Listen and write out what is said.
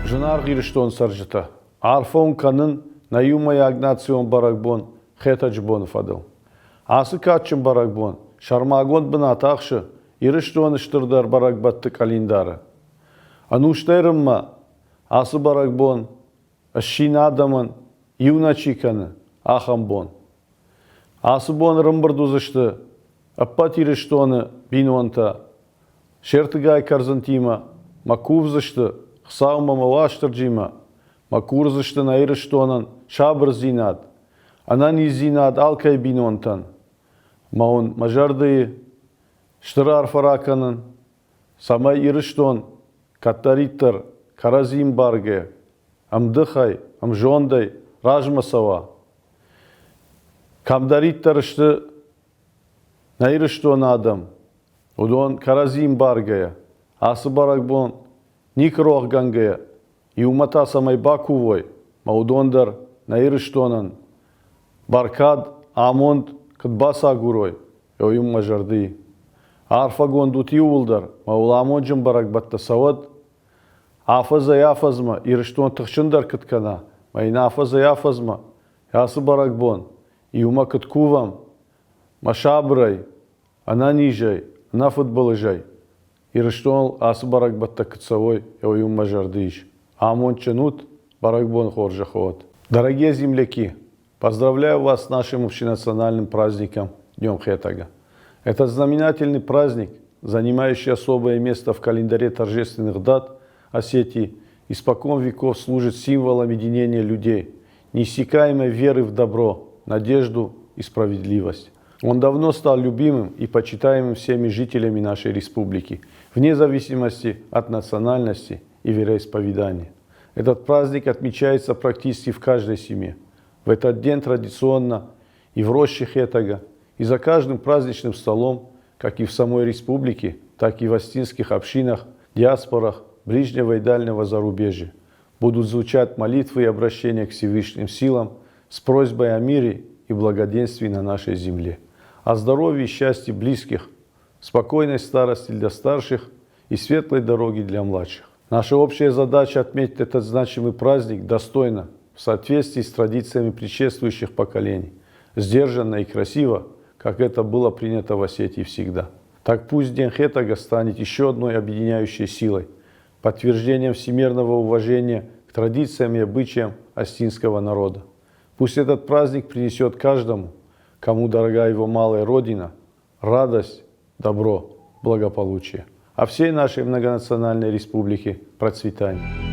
Жынар ғирыштон саржыта. Арфон канын наюмая агнацион баракбон хетаджбон фадыл. Асы катчын баракбон. Шармагон бына тақшы ирыштон ыштырдар баракбатты календары. Ануштайрымма асы баракбон ащин адамын юначиканы ахамбон. Асы бон рымбырдузышты аппат ирыштоны бинонта шертыгай карзантима макувзышты хсаумама ваштырджима макурзышты найрыштонын шабыр зинад. Анани зинад алкай бинонтан. Маун мажарды штырар фараканын самай ирыштон каттариттар каразим барге амдыхай амжондай ражмасава. Камдариттарышты найрыштон адам удон каразим баргая асы баракбон никрох гангая и умата самай бакувой маудондар найрыштонан баркад амонд кадбаса гурой ёюм мажарды арфагон дути улдар мауламоджым баракбатта савад афаза яфазма ирыштон тыхшындар кыткана майна афаза яфазма ясы баракбон и ума кыткувам машабрай ананижай на футболыжай ирыштон асы баракбатта кытсавой ёюм мажардыш амончанут баракбон хоржахот. Дорогие земляки, поздравляю вас с нашим общенациональным праздником Днем Хетага. Этот знаменательный праздник, занимающий особое место в календаре торжественных дат Осетии, испокон веков служит символом единения людей, неиссякаемой веры в добро, надежду и справедливость. Он давно стал любимым и почитаемым всеми жителями нашей республики, вне зависимости от национальности и вероисповедания. Этот праздник отмечается практически в каждой семье. В этот день традиционно и в роще Хетага, и за каждым праздничным столом, как и в самой республике, так и в астинских общинах, диаспорах, ближнего и дальнего зарубежья, будут звучать молитвы и обращения к Всевышним силам с просьбой о мире и благоденствии на нашей земле, о здоровье и счастье близких, спокойной старости для старших и светлой дороги для младших. Наша общая задача отметить этот значимый праздник достойно, в соответствии с традициями предшествующих поколений, сдержанно и красиво, как это было принято в Осетии всегда. Так пусть День Хетага станет еще одной объединяющей силой, подтверждением всемирного уважения к традициям и обычаям астинского народа. Пусть этот праздник принесет каждому, кому дорога его малая родина, радость, добро, благополучие. А всей нашей многонациональной республике процветание.